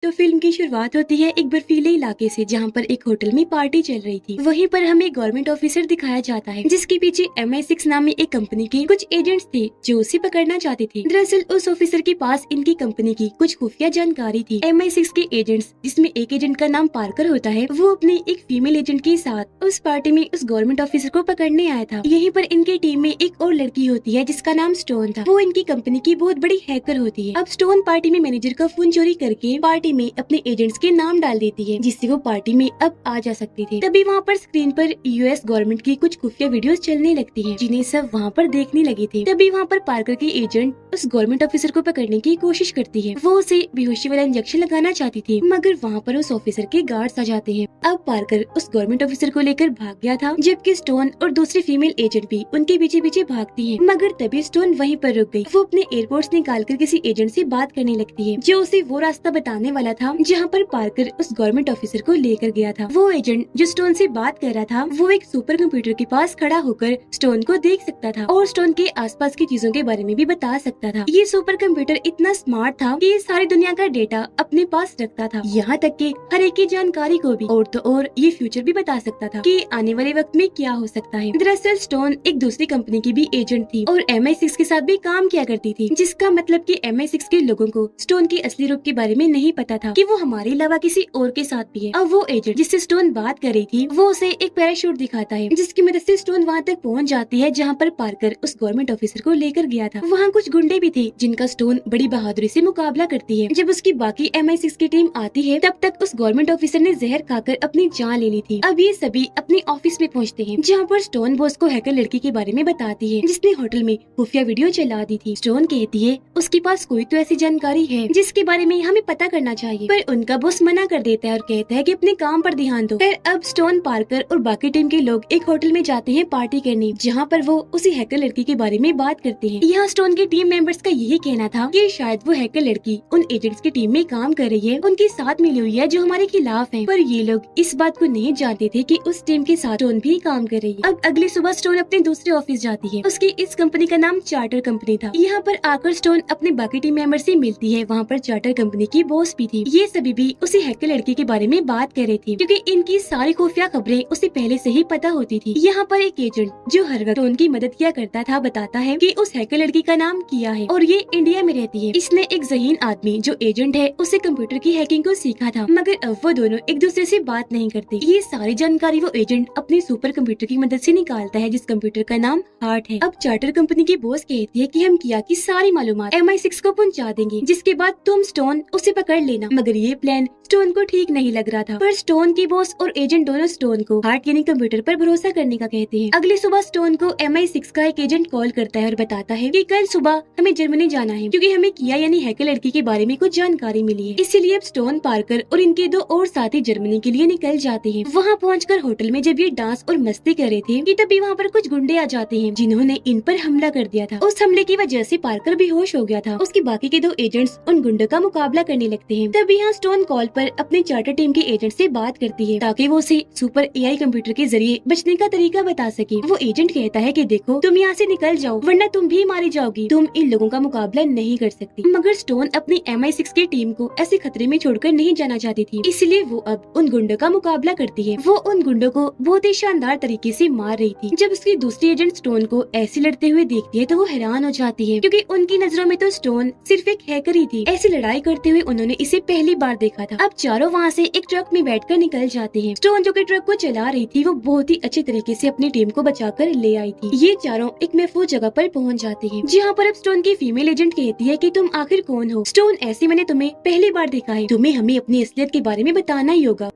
तो फिल्म की शुरुआत होती है एक बर्फीले इलाके से, जहाँ पर एक होटल में पार्टी चल रही थी। वहीं पर हमें एक गवर्नमेंट ऑफिसर दिखाया जाता है, जिसके पीछे MI6 नामी एक कंपनी के कुछ एजेंट्स थे जो उसे पकड़ना चाहते थे। दरअसल उस ऑफिसर के पास इनकी कंपनी की कुछ खुफिया जानकारी थी। MI6 के एजेंट्स, जिसमें एक एजेंट का नाम पार्कर होता है, वो अपने एक फीमेल एजेंट के साथ उस पार्टी में उस गवर्नमेंट ऑफिसर को पकड़ने आया था। यहीं पर इनकी टीम में एक और लड़की होती है जिसका नाम स्टोन था। वो इनकी कंपनी की बहुत बड़ी हैकर होती है। अब स्टोन पार्टी में मैनेजर का फोन चोरी करके पार्टी में अपने एजेंट्स के नाम डाल देती है, जिससे वो पार्टी में अब आ जा सकती थी। तभी वहाँ पर स्क्रीन पर US गवर्नमेंट की कुछ खुफिया वीडियोस चलने लगती हैं, जिन्हें सब वहाँ पर देखने लगे थे। तभी वहाँ पर पार्कर की एजेंट उस गवर्नमेंट ऑफिसर को पकड़ने की कोशिश करती है। वो उसे बेहोशी वाला इंजेक्शन लगाना चाहती थी, मगर वहाँ पर उस ऑफिसर के गार्ड्स आ जाते हैं। अब पार्कर उस गवर्नमेंट ऑफिसर को लेकर भाग गया था, जबकि स्टोन और दूसरी फीमेल एजेंट भी उनके पीछे पीछे भागती है। मगर तभी स्टोन वहीं पर रुक गई। वो अपने एयरपोर्ट्स निकालकर किसी एजेंट से बात करने लगती है, जो उसे वो रास्ता बताने वाला था जहाँ पर पार्कर उस गवर्नमेंट ऑफिसर को लेकर गया था। वो एजेंट जो स्टोन से बात कर रहा था, वो एक सुपर कंप्यूटर के पास खड़ा होकर स्टोन को देख सकता था और स्टोन के आसपास की चीजों के बारे में भी बता सकता था। ये सुपर कंप्यूटर इतना स्मार्ट था कि ये सारी दुनिया का डेटा अपने पास रखता था, यहाँ तक कि हर एक की जानकारी को भी। और तो और ये फ्यूचर भी बता सकता था कि आने वाले वक्त में क्या हो सकता है। दरअसल स्टोन एक दूसरी कंपनी की भी एजेंट थी और MI6 के साथ भी काम किया करती थी, जिसका मतलब कि MI6 के लोगों को स्टोन के असली रूप के बारे में नहीं पता था कि वो हमारे अलावा किसी और के साथ भी है। अब वो एजेंट जिससे स्टोन बात कर रही थी, वो उसे एक पैराशूट दिखाता है, जिसकी मदद से स्टोन वहाँ तक पहुँच जाती है जहाँ पर पार्कर उस गवर्नमेंट ऑफिसर को लेकर गया था। वहाँ कुछ गुंडे भी थे जिनका स्टोन बड़ी बहादुरी से मुकाबला करती है। जब उसकी बाकी MI6 की टीम आती है, तब तक उस गवर्नमेंट ऑफिसर ने जहर खाकर अपनी जान ले ली थी। अब ये सभी अपने ऑफिस में पहुँचते हैं, जहाँ पर स्टोन बॉस को हैकर लड़की के बारे में बताती है, जिसने होटल में खुफिया वीडियो चला दी थी। स्टोन कहती है उसके पास कोई तो ऐसी जानकारी है जिसके बारे में हमें पता करना चाहिए, पर उनका बॉस मना कर देता है और कहता है कि अपने काम पर ध्यान दो। फिर अब स्टोन, पार्कर और बाकी टीम के लोग एक होटल में जाते हैं पार्टी करने, जहाँ पर वो उसी हैकर लड़की के बारे में बात करते हैं। यहाँ स्टोन के टीम मेंबर्स का यही कहना था कि शायद वो हैकर लड़की उन एजेंट्स की टीम में काम कर रही है, उनके साथ मिली हुई है जो हमारे खिलाफ है। पर ये लोग इस बात को नहीं जानते थे कि उस टीम के साथ स्टोन भी काम कर रही है। अब अगली सुबह स्टोन अपने दूसरे ऑफिस जाती है। उसकी इस कंपनी का नाम चार्टर कंपनी था। यहाँ पर आकर स्टोन अपने बाकी टीम मेंबर से मिलती है। वहाँ पर चार्टर कंपनी की बॉस भी थी। ये सभी भी उसी हैकर लड़की के बारे में बात कर रहे थे, क्योंकि इनकी सारी खुफिया खबरें उसे पहले से ही पता होती थी। यहाँ पर एक एजेंट जो हर वक्त उनकी मदद किया करता था बताता है कि उस हैकर लड़की का नाम किया है और ये इंडिया में रहती है। इसने एक ज़हीन आदमी जो एजेंट है उसे कंप्यूटर की हैकिंग को सीखा था, मगर अब वो दोनों एक दूसरे से बात नहीं करते। ये सारी जानकारी वो एजेंट अपने सुपर कंप्यूटर की मदद से निकालता है, जिस कंप्यूटर का नाम हार्ट है। अब चार्टर कंपनी की बॉस कहती है कि हम किया की सारी मालूमात MI6 को पहुंचा देंगे, जिसके बाद तुम स्टोन उसे पकड़ लेना। मगर ये प्लान स्टोन को ठीक नहीं लग रहा था, पर स्टोन की बॉस और एजेंट दोनों स्टोन को हार्ट यानी कंप्यूटर पर भरोसा करने का कहते हैं। अगली सुबह स्टोन को MI6 का एक एजेंट कॉल करता है और बताता है कि कल सुबह हमें जर्मनी जाना है, क्योंकि हमें किया यानी हैकर लड़की के बारे में कुछ जानकारी मिली है। इसीलिए अब स्टोन, पार्कर और इनके दो और साथी जर्मनी के लिए निकल जाते हैं। वहाँ पहुंचकर होटल में जब ये डांस और मस्ती कर रहे थे कि तभी वहाँ पर कुछ गुंडे आ जाते हैं, जिन्होंने इन पर हमला कर दिया था। उस हमले की वजह से पार्कर बेहोश हो गया था। उसके बाकी के दो एजेंट्स उन गुंडों का मुकाबला करने लगते हैं। तभी यहाँ स्टोन कॉल पर अपने चार्टर टीम के एजेंट से बात करती है, ताकि वो उसे सुपर AI कंप्यूटर के जरिए बचने का तरीका बता सके। वो एजेंट कहता है कि देखो, तुम यहाँ से निकल जाओ वरना तुम भी मारी जाओगी। तुम इन लोगों का मुकाबला नहीं कर सकती। मगर स्टोन अपनी MI6 की टीम को ऐसे खतरे में छोड़कर नहीं जाना चाहती थी, इसलिए वो अब उन गुंडों का मुकाबला करती है। वो उन गुंडों को बहुत ही शानदार तरीके से मार रही थी। जब उसकी दूसरी एजेंट स्टोन को ऐसे लड़ते हुए देखती है तो वो हैरान हो जाती है, क्योंकि उनकी नजरों में तो स्टोन सिर्फ एक हैकर ही थी। ऐसी लड़ाई करते हुए उन्होंने इसे पहली बार देखा था। अब चारों वहाँ से एक ट्रक में बैठकर निकल जाते हैं। स्टोन जो कि ट्रक को चला रही थी, वो बहुत ही अच्छे तरीके से अपनी टीम को बचाकर ले आई थी। ये चारों एक महफूज जगह पर पहुँच जाते हैं, जहाँ पर अब स्टोन की फीमेल एजेंट कहती है कि तुम आखिर कौन हो? स्टोन, ऐसे मैंने तुम्हें पहली बार देखा है, तुम्हें हमें अपनी असलियत के बारे में बताना ही होगा।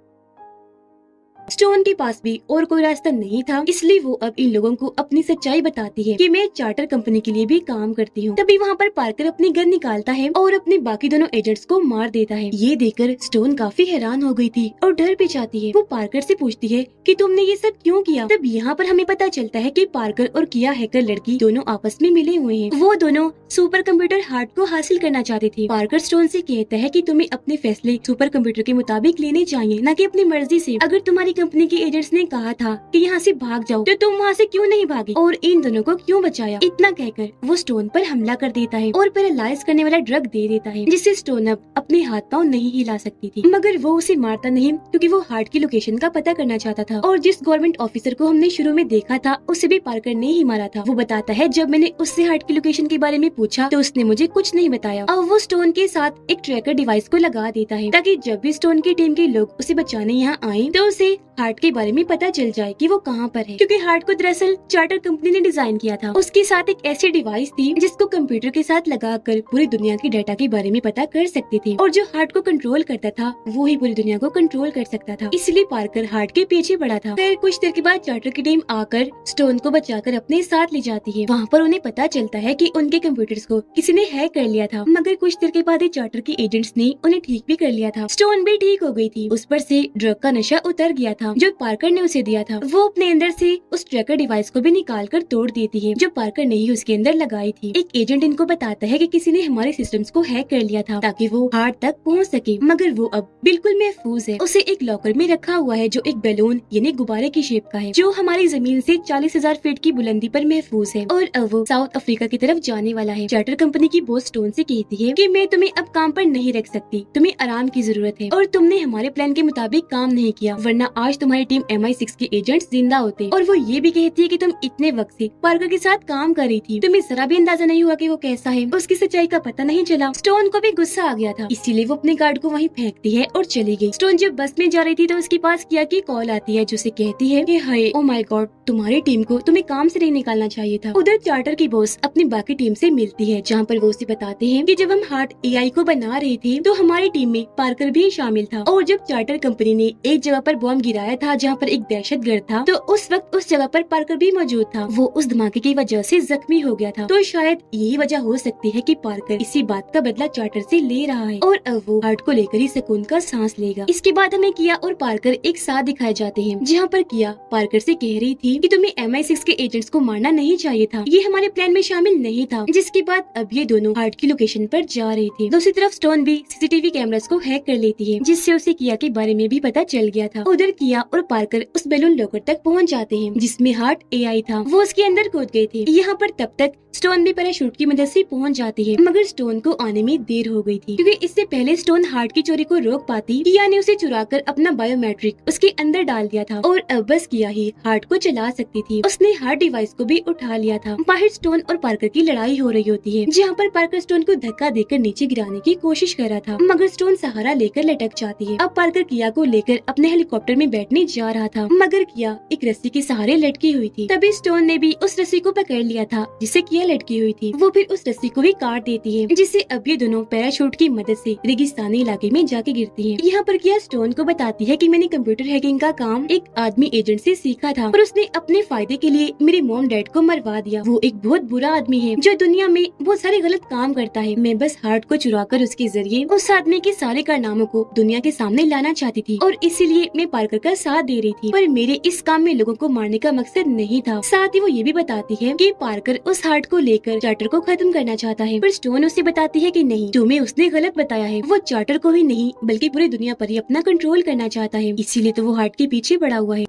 स्टोन के पास भी और कोई रास्ता नहीं था, इसलिए वो अब इन लोगों को अपनी सच्चाई बताती है कि मैं चार्टर कंपनी के लिए भी काम करती हूँ। तभी वहाँ पर पार्कर अपनी गन निकालता है और अपने बाकी दोनों एजेंट्स को मार देता है। ये देखकर स्टोन काफी हैरान हो गई थी और डर भी जाती है। वो पार्कर से पूछती है कि तुमने ये सब क्यों किया? तब यहाँ पर हमें पता चलता है कि पार्कर और किया हैकर लड़की दोनों आपस में मिले हुए हैं। वो दोनों सुपर कंप्यूटर हार्ट को हासिल करना चाहते थे। पार्कर स्टोन से कहता है कि तुम्हें अपने फैसले सुपर कंप्यूटर के मुताबिक लेने चाहिए, न कि अपनी मर्जी से। अगर तुम्हारी कंपनी के एजेंट्स ने कहा था कि यहाँ से भाग जाओ, तो तुम वहाँ से क्यों नहीं भागे और इन दोनों को क्यों बचाया? इतना कहकर वो स्टोन पर हमला कर देता है और पैरालाइज करने वाला ड्रग दे देता है, जिससे स्टोन अब अपने हाथ पाँव नहीं हिला सकती थी। मगर वो उसे मारता नहीं, क्योंकि वो हार्ट की लोकेशन का पता करना चाहता था। और जिस गवर्नमेंट ऑफिसर को हमने शुरू में देखा था, उसे भी पार्कर ने ही मारा था। वो बताता है, जब मैंने उससे हार्ट की लोकेशन के बारे में पूछा तो उसने मुझे कुछ नहीं बताया। अब वो स्टोन के साथ एक ट्रैकर डिवाइस को लगा देता है, ताकि जब भी स्टोन की टीम के लोग उसे बचाने यहाँ आए तो उसे हार्ट के बारे में पता चल जाए कि वो कहाँ पर है, क्योंकि हार्ट को दरअसल चार्टर कंपनी ने डिजाइन किया था। उसके साथ एक ऐसी डिवाइस थी जिसको कंप्यूटर के साथ लगाकर पूरी दुनिया की डाटा के बारे में पता कर सकते थे, और जो हार्ट को कंट्रोल करता था वो ही पूरी दुनिया को कंट्रोल कर सकता था। इसलिए पार्कर हार्ट के पीछे पड़ा था। फिर कुछ देर के बाद चार्टर की टीम आकर स्टोन को बचाकर अपने साथ ले जाती है। वहाँ पर उन्हें पता चलता है कि उनके कंप्यूटर्स को किसी ने हैक कर लिया था, मगर कुछ देर के बाद ही चार्टर के एजेंट्स ने उन्हें ठीक भी कर लिया था। स्टोन भी ठीक हो गई थी, उस पर से ड्रग का नशा उतर गया था जो पार्कर ने उसे दिया था। वो अपने अंदर से उस ट्रैकर डिवाइस को भी निकाल कर तोड़ देती है, जो पार्कर ने ही उसके अंदर लगाई थी। एक एजेंट इनको बताता है कि किसी ने हमारे सिस्टम्स को हैक कर लिया था ताकि वो हार्ट तक पहुंच सके, मगर वो अब बिल्कुल महफूज है। उसे एक लॉकर में रखा हुआ है जो एक बैलून यानी गुब्बारे की शेप का है, जो हमारी जमीन से 40,000 फीट की बुलंदी पर महफूज है। और अब वो साउथ अफ्रीका की तरफ जाने वाला है। चार्टर कंपनी की बॉस स्टोन से कहती है कि मैं तुम्हें अब काम पर नहीं रख सकती, तुम्हें आराम की जरूरत है, और तुमने हमारे प्लान के मुताबिक काम नहीं किया, वरना आज तुम्हारी टीम MI6 के एजेंट्स जिंदा होते। और वो ये भी कहती है कि तुम इतने वक्त से पार्कर के साथ काम कर रही थी, तुम्हें जरा भी अंदाजा नहीं हुआ कि वो कैसा है, उसकी सच्चाई का पता नहीं चला। स्टोन को भी गुस्सा आ गया था, इसीलिए वो अपने गार्ड को वहीं फेंकती है और चली गई। स्टोन जब बस में जा रही थी तो उसके पास किया की कॉल आती है, जो उसे कहती है कि हाय ओ माय गॉड, तुम्हारी टीम को तुम्हें काम से नहीं निकालना चाहिए था। उधर चार्टर की बॉस अपनी बाकी टीम से मिलती है, जहाँ पर वो उसे बताते हैं कि जब हम हार्ट AI को बना रहे थे तो हमारी टीम में पार्कर भी शामिल था, और जब चार्टर कंपनी ने एक जगह पर बॉम्ब गिराया था जहाँ पर एक दहशतगर्द था, तो उस वक्त उस जगह पर पार्कर भी मौजूद था। वो उस धमाके की वजह से जख्मी हो गया था, तो शायद यही वजह हो सकती है कि पार्कर इसी बात का बदला चार्टर से ले रहा है, और अब वो हार्ट को लेकर ही सुकून का सांस लेगा। इसके बाद हमें किया और पार्कर एक साथ दिखाए जाते हैं, जहाँ पर किया पार्कर से कह रही थी कि तुम्हें MI6 के एजेंट्स को मारना नहीं चाहिए था, ये हमारे प्लान में शामिल नहीं था। जिसके बाद अब ये दोनों हार्ट की लोकेशन पर जा रहे थे। दूसरी तरफ स्टोन भी CCTV कैमरास को हैक कर लेती है, जिससे उसे किया के बारे में भी पता चल गया था। उधर किया और पार्कर उस बैलून लॉकर तक पहुंच जाते हैं जिसमें हार्ट AI था। वो उसके अंदर कूद गए थे। यहाँ पर तब तक स्टोन भी पैराशूट की मदद से पहुंच जाती है, मगर स्टोन को आने में देर हो गई थी, क्योंकि इससे पहले स्टोन हार्ट की चोरी को रोक पाती, किया ने उसे चुराकर अपना बायोमेट्रिक उसके अंदर डाल दिया था, और अब बस किया ही हार्ट को चला सकती थी। उसने हार्ट डिवाइस को भी उठा लिया था। बाहर स्टोन और पार्कर की लड़ाई हो रही होती है, जहाँ पर पार्कर स्टोन को धक्का देकर नीचे गिराने की कोशिश कर रहा था, मगर स्टोन सहारा लेकर लटक जाती है। अब पार्कर किया को लेकर अपने हेलीकॉप्टर में बैठने जा रहा था, मगर किया एक रस्सी के सहारे लटकी हुई थी। तभी स्टोन ने भी उस रस्सी को पकड़ लिया था जिससे किया लटकी हुई थी। वो फिर उस रस्सी को भी काट देती है, जिससे अब ये दोनों पैराशूट की मदद से रेगिस्तानी इलाके में जाके गिरती हैं। यहाँ पर किया स्टोन को बताती है कि मैंने कंप्यूटर हैकिंग का काम एक आदमी एजेंट से सीखा था, और उसने अपने फायदे के लिए मेरे मॉम डैड को मरवा दिया। वो एक बहुत बुरा आदमी है जो दुनिया में बहुत सारे गलत काम करता है। मैं बस हार्ट को चुराकर उसके जरिए उस आदमी के सारे कारनामों को दुनिया के सामने लाना चाहती थी, और इसीलिए मैं पार्कर का साथ दे रही थी। पर मेरे इस काम में लोगों को मारने का मकसद नहीं था। साथ ही वो ये भी बताती है कि पार्कर उस हार्ट को लेकर चार्टर को खत्म करना चाहता है, पर स्टोन उसे बताती है कि नहीं, तुम्हें उसने गलत बताया है। वो चार्टर को ही नहीं बल्कि पूरी दुनिया पर ही अपना कंट्रोल करना चाहता है, इसीलिए तो वो हार्ट के पीछे पड़ा हुआ है।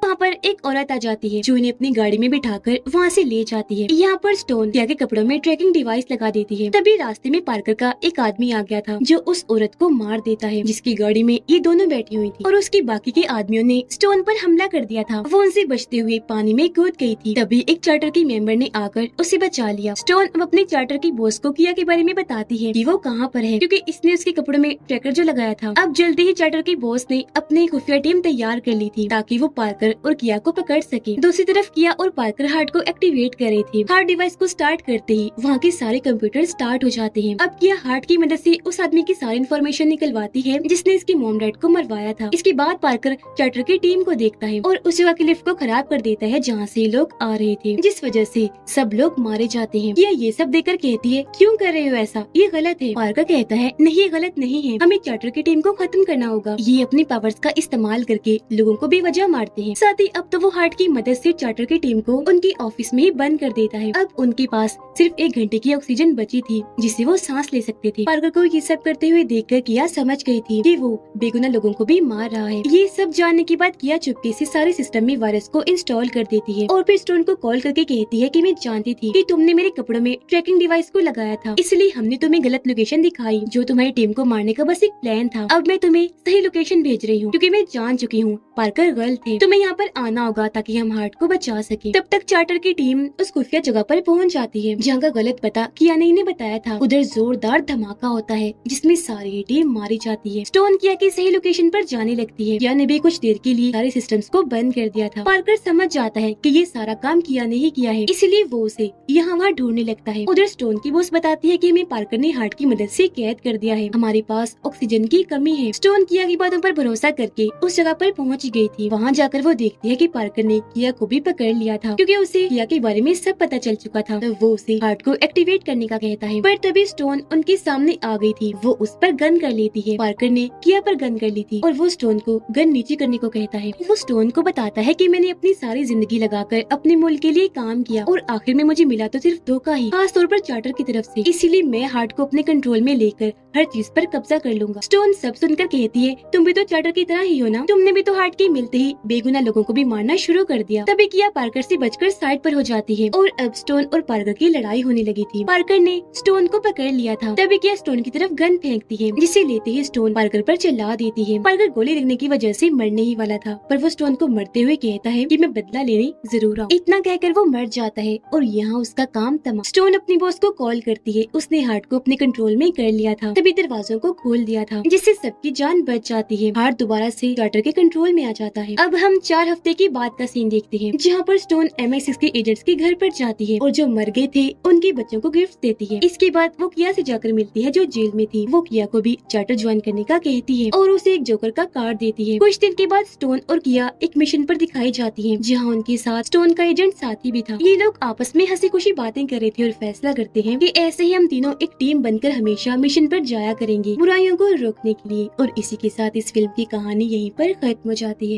वहाँ पर एक औरत आ जाती है जो इन्हें अपनी गाड़ी में बिठाकर वहाँ से ले जाती है। यहाँ पर स्टोन किया के कपड़ों में ट्रैकिंग डिवाइस लगा देती है। तभी रास्ते में पार्कर का एक आदमी आ गया था जो उस औरत को मार देता है, जिसकी गाड़ी में ये दोनों बैठी हुई थी, और उसके बाकी के आदमियों ने स्टोन पर हमला कर दिया था। वो उनसे बचते हुए पानी में कूद गई थी। तभी एक चार्टर की मेंबर ने आकर उसे बचा लिया। स्टोन अब अपने चार्टर की बॉस को किया के बारे में बताती है कि वो कहाँ पर है, क्योंकि इसने उसके कपड़ों में ट्रैकर जो लगाया था। अब जल्दी ही चार्टर की बॉस ने अपनी खुफिया टीम तैयार कर ली थी ताकि वो पार्कर और किया को पकड़ सके। दूसरी तरफ किया और पार्कर हार्ट को एक्टिवेट कर रही थी। हार्ट डिवाइस को स्टार्ट करते ही वहाँ के सारे कंप्यूटर स्टार्ट हो जाते हैं। अब किया हार्ट की मदद से उस आदमी की सारी इन्फॉर्मेशन निकलवाती है जिसने इसके मॉम डैड को मरवाया था। इसके बाद पार्कर चार्टर की टीम को देखता है और उस जगह की लिफ्ट को खराब कर देता है जहाँ से लोग आ रहे थे, जिस वजह से सब लोग मारे जाते हैं। किया ये सब देखकर कहती है, क्यों कर रहे हो ऐसा, ये गलत है। पार्कर कहता है, नहीं ये गलत नहीं है, हमें चार्टर की टीम को खत्म करना होगा। ये अपनी पावर्स का इस्तेमाल करके लोगों को बेवजह मारते हैं। साथ ही अब तो वो हार्ट की मदद से चार्टर की टीम को उनकी ऑफिस में ही बंद कर देता है। अब उनके पास सिर्फ 1 घंटे की ऑक्सीजन बची थी जिससे वो सांस ले सकते थे। पार्कर को ये सब करते हुए देखकर किया समझ गई थी कि वो बेगुनाह लोगों को भी मार रहा है। ये सब जानने के बाद किया चुपके से सारे सिस्टम में वायरस को इंस्टॉल कर देती है और फिर स्टोन को कॉल करके कहती है कि मैं जानती थी कि तुमने मेरे कपड़ों में ट्रैकिंग डिवाइस को लगाया था, इसलिए हमने तुम्हें गलत लोकेशन दिखाई जो तुम्हारी टीम को मारने का बस एक प्लान था। अब मैं तुम्हें सही लोकेशन भेज रही हूँ क्योंकि मैं जान चुकी हूँ पार्कर गलत थे। तुम्हें यहाँ पर आना होगा ताकि हम हार्ट को बचा सके। तब तक चार्टर की टीम उस खुफिया जगह पर पहुँच जाती है जहाँ का गलत पता कियाने ने बताया था। उधर जोरदार धमाका होता है जिसमें सारी टीम मारी जाती है। स्टोन किया की सही लोकेशन पर जाने लगती है। किया ने भी कुछ देर के लिए सारे सिस्टम्स को बंद कर दिया था। पार्कर समझ जाता है कि ये सारा काम किया ने ही किया है, इसलिए वो उसे यहाँ वहाँ ढूंढने लगता है। उधर स्टोन की बॉस बताती है कि हमें पार्कर ने हार्ट की मदद से कैद कर दिया है, हमारे पास ऑक्सीजन की कमी है। स्टोन किया की बातों पर भरोसा करके उस जगह पर पहुँच गई थी। वहाँ जाकर वो देखती है कि पार्कर ने किया को भी पकड़ लिया था क्योंकि उसे किया के बारे में सब पता चल चुका था। तो वो उसे हार्ट को एक्टिवेट करने का कहता है, पर तभी स्टोन उनके सामने आ गई थी। वो उस पर गन कर लेती है। पार्कर ने किया पर गन कर ली थी और वो स्टोन को गन नीचे करने को कहता है। वो स्टोन को बताता है कि मैंने अपनी सारी जिंदगी लगाकर अपने मुल्क के लिए काम किया और आखिर में मुझे मिला तो सिर्फ धोखा ही, खास तौर पर चार्टर की तरफ से। इसीलिए मैं हार्ट को अपने कंट्रोल में लेकर हर चीज पर कब्जा कर लूंगा। स्टोन सब सुनकर कहती है, तुम भी तो चार्टर की तरह ही हो ना, तुमने भी तो हार्ट के मिलते ही बेगुनाह लोगों को भी मारना शुरू कर दिया। तभी किया पार्कर से बचकर साइड पर हो जाती है और अब स्टोन और पार्कर की लड़ाई होने लगी थी। पार्कर ने स्टोन को पकड़ लिया था। तभी किया स्टोन की तरफ गन फेंकती है जिसे लेते ही स्टोन पार्कर पर चिल्ला देती है। पार्कर गोली लगने की वजह से मरने ही वाला था, पर वो स्टोन को मरते हुए कहता है कि मैं बदला लेने जरूर आऊं। इतना कहकर वो मर जाता है और यहाँ उसका काम तमाम। स्टोन अपनी बॉस को कॉल करती है, उसने हार्ट को अपने कंट्रोल में कर लिया था, तभी दरवाजों को खोल दिया था जिससे सबकी जान बच जाती है। हार्ट दोबारा से चार्टर के कंट्रोल में आ जाता है। अब हम 4 हफ्ते की बाद का सीन देखते हैं जहाँ पर स्टोन MI6 के एजेंट्स के घर पर जाती है और जो मर गए थे उनके बच्चों को गिफ्ट देती है। इसके बाद वो किया से जाकर मिलती है जो जेल में थी। वो किया को भी चार्टर ज्वाइन करने का कहती है और उसे एक जोकर का कार्ड देती है। कुछ दिन के बाद स्टोन और किया एक मिशन पर दिखाई जाती है जहाँ उनके साथ स्टोन का एजेंट साथी भी था। ये लोग आपस में हंसी खुशी बातें कर रहे थे और फैसला करते हैं कि ऐसे ही हम तीनों एक टीम बनकर हमेशा मिशन पर जाया करेंगे बुराइयों को रोकने के लिए। और इसी के साथ इस फिल्म की कहानी यहीं पर खत्म हो जाती है।